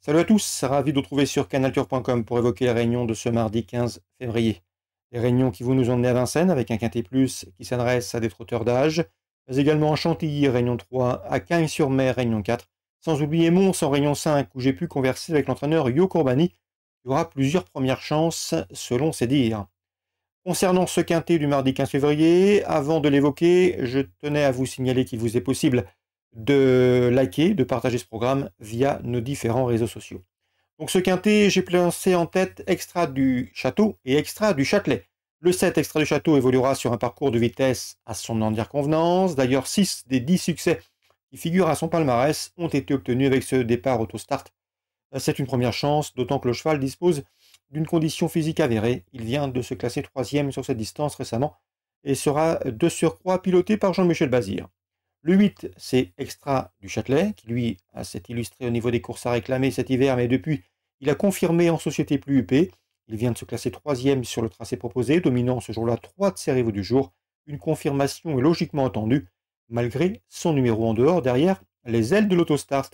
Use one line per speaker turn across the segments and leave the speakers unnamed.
Salut à tous, ravi de vous retrouver sur canaltour.com pour évoquer la réunion de ce mardi 15 février. Les réunions qui vont nous emmener à Vincennes avec un quintet plus qui s'adresse à des trotteurs d'âge, mais également à Chantilly, réunion 3, à Cagnes-sur-Mer, réunion 4, sans oublier Mons en réunion 5 où j'ai pu converser avec l'entraîneur Yo Courbani. Il y aura plusieurs premières chances selon ses dires. Concernant ce quintet du mardi 15 février, avant de l'évoquer, je tenais à vous signaler qu'il vous est possible de liker, de partager ce programme via nos différents réseaux sociaux. Donc ce quintet, j'ai placé en tête Extra du Château et Extra du Châtelet. Le 7 Extra du Château évoluera sur un parcours de vitesse à son entière convenance. D'ailleurs, 6 des 10 succès qui figurent à son palmarès ont été obtenus avec ce départ auto-start. C'est une première chance, d'autant que le cheval dispose d'une condition physique avérée. Il vient de se classer 3e sur cette distance récemment et sera de surcroît piloté par Jean-Michel Bazir. Le 8, c'est Extra du Châtelet, qui lui s'est illustré au niveau des courses à réclamer cet hiver, mais depuis, il a confirmé en société plus UP. Il vient de se classer 3e sur le tracé proposé, dominant ce jour-là 3 de ses rivaux du jour. Une confirmation est logiquement attendue, malgré son numéro en dehors, derrière les ailes de l'autostart.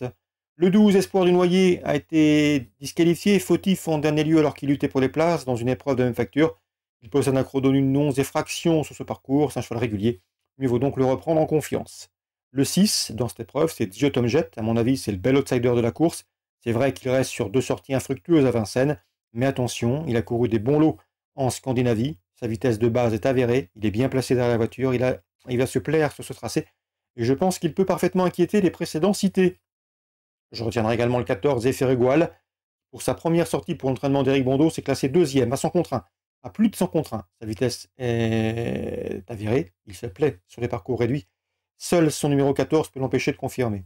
Le 12, Espoir du Noyer, a été disqualifié, fautif en dernier lieu alors qu'il luttait pour les places dans une épreuve de même facture. Il possède un chrono d'une 11 et fraction sur ce parcours, c'est un cheval régulier. Mieux vaut donc le reprendre en confiance. Le 6, dans cette épreuve, c'est Tom Jet. À mon avis, c'est le bel outsider de la course. C'est vrai qu'il reste sur 2 sorties infructueuses à Vincennes, mais attention, il a couru des bons lots en Scandinavie. Sa vitesse de base est avérée, il est bien placé derrière la voiture, il va se plaire sur ce tracé, et je pense qu'il peut parfaitement inquiéter les précédents cités. Je retiendrai également le 14, Efferegual. Pour sa première sortie pour l'entraînement d'Éric Bondeau, c'est classé 2e à 100 contre 1, à plus de 100 contre 1. Sa vitesse est avérée, il se plaît sur les parcours réduits. Seul son numéro 14 peut l'empêcher de confirmer.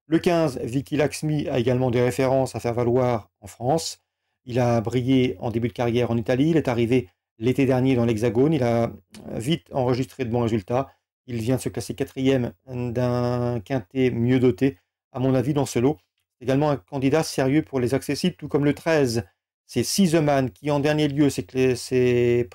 Le 15, Vicky Laxmi, a également des références à faire valoir en France. Il a brillé en début de carrière en Italie, il est arrivé l'été dernier dans l'Hexagone, il a vite enregistré de bons résultats. Il vient de se classer 4e d'un quintet mieux doté, à mon avis, dans ce lot. C'est également un candidat sérieux pour les accessibles, tout comme le 13. C'est Sizeman qui, en dernier lieu, s'est classé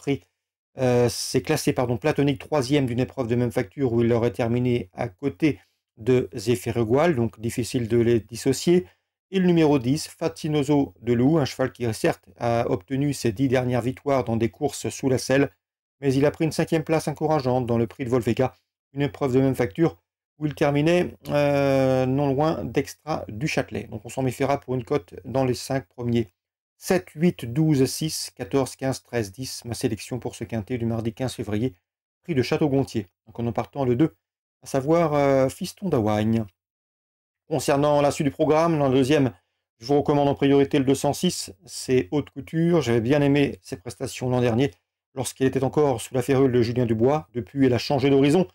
platonique 3e d'une épreuve de même facture où il aurait terminé à côté de Zefferegual, donc difficile de les dissocier. Et le numéro 10, Fatinoso de Loup, un cheval qui certes a obtenu ses 10 dernières victoires dans des courses sous la selle, mais il a pris une 5e place encourageante dans le prix de Volvica, une épreuve de même facture où il terminait non loin d'Extra du Châtelet. Donc on s'en méfiera pour une cote dans les 5 premiers. 7, 8, 12, 6, 14, 15, 13, 10, ma sélection pour ce quintet du mardi 15 février, prix de Château-Gontier. Donc en partant le 2, à savoir Fiston d'Awagne. Concernant la suite du programme, dans le deuxième, je vous recommande en priorité le 206, c'est Haute Couture. J'avais bien aimé ses prestations l'an dernier, lorsqu'elle était encore sous la férule de Julien Dubois. Depuis, elle a changé d'horizon,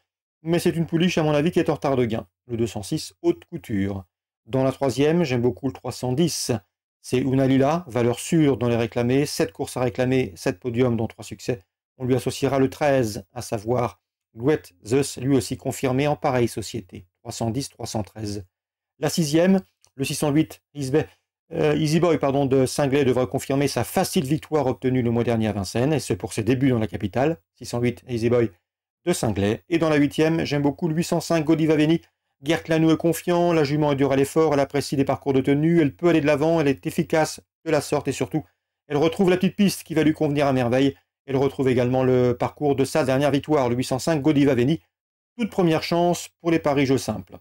mais c'est une pouliche à mon avis qui est en retard de gain. Le 206, Haute Couture. Dans la troisième, j'aime beaucoup le 310. C'est Unalila, valeur sûre dans les réclamés, 7 courses à réclamer, 7 podiums dont 3 succès. On lui associera le 13, à savoir Louet Zeus, lui aussi confirmé en pareille société. 310-313. La sixième, le 608, Easy Boy de Singlet devrait confirmer sa facile victoire obtenue le mois dernier à Vincennes, et ce pour ses débuts dans la capitale. 608, Easy Boy de Singlet. Et dans la huitième, j'aime beaucoup le 805, Godiva Veni. Gert Lanou est confiant, la jument est dure à l'effort, elle apprécie des parcours de tenue, elle peut aller de l'avant, elle est efficace de la sorte et surtout, elle retrouve la petite piste qui va lui convenir à merveille. Elle retrouve également le parcours de sa dernière victoire, le 805 Godiva Veni. Toute première chance pour les paris jeux simples.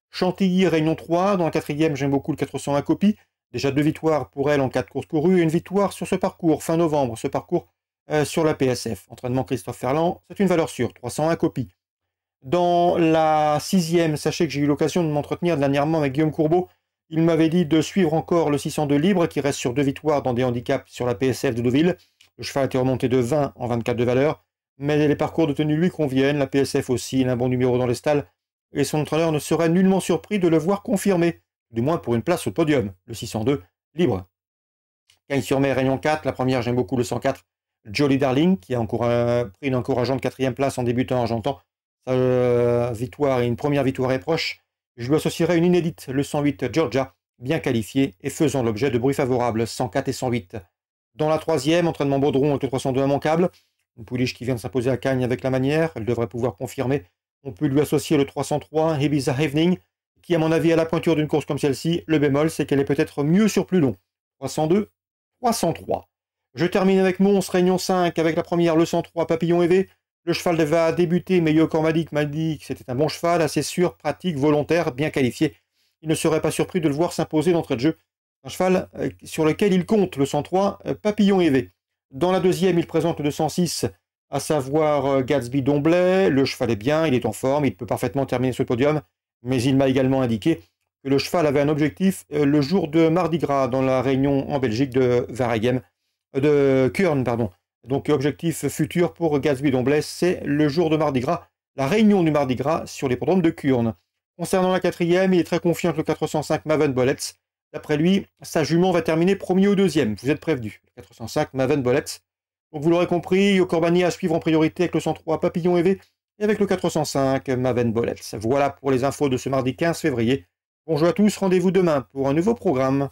Chantilly, Réunion 3, dans la quatrième, j'aime beaucoup le 401 Copie. Déjà 2 victoires pour elle en 4 courses courues et une victoire sur ce parcours, fin novembre, ce parcours sur la PSF. Entraînement Christophe Ferland, c'est une valeur sûre, 301 Copie. Dans la sixième, sachez que j'ai eu l'occasion de m'entretenir dernièrement avec Guillaume Courbeau. Il m'avait dit de suivre encore le 602 Libre, qui reste sur 2 victoires dans des handicaps sur la PSF de Deauville. Le cheval a été remonté de 20 en 24 de valeur, mais les parcours de tenue lui conviennent, la PSF aussi, il a un bon numéro dans les stalles, et son entraîneur ne serait nullement surpris de le voir confirmer, du moins pour une place au podium, le 602 Libre. Cagnes-sur-Mer, Réunion 4, la première, j'aime beaucoup le 104 Jolly Darling, qui a pris une encourageante 4e place en débutant argentant. Sa victoire et une première victoire est proche. Je lui associerai une inédite, le 108 Georgia, bien qualifié et faisant l'objet de bruits favorables, 104 et 108. Dans la troisième, entraînement Baudron avec le 302 immanquable, une pouliche qui vient de s'imposer à Cagnes avec la manière, elle devrait pouvoir confirmer. On peut lui associer le 303 Ibiza Evening, qui, à mon avis, à la pointure d'une course comme celle-ci, le bémol, c'est qu'elle est peut-être mieux sur plus long. 302, 303. Je termine avec Mons, Réunion 5, avec la première, le 103, Papillon EV. Le cheval va débuter, mais Yoko m'a dit que c'était un bon cheval, assez sûr, pratique, volontaire, bien qualifié. Il ne serait pas surpris de le voir s'imposer d'entrée de jeu. Un cheval sur lequel il compte, le 103, Papillon EV. Dans la deuxième, il présente le 206, à savoir Gatsby Domblay. Le cheval est bien, il est en forme, il peut parfaitement terminer ce podium, mais il m'a également indiqué que le cheval avait un objectif le jour de Mardi Gras dans la réunion en Belgique de Waregem, de Kuurne, pardon. Donc objectif futur pour Gatsby Domblay, c'est le jour de Mardi Gras, la réunion du Mardi Gras sur l'hippodrome de Kuurne. Concernant la quatrième, il est très confiant que le 405 Maven Bullets. D'après lui, sa jument va terminer premier ou deuxième. Vous êtes prévenu. Le 405 Maven Bullets. Donc vous l'aurez compris, Yokorbani à suivre en priorité avec le 103 Papillon EV et avec le 405 Maven Bullets. Voilà pour les infos de ce mardi 15 février. Bonjour à tous, rendez-vous demain pour un nouveau programme.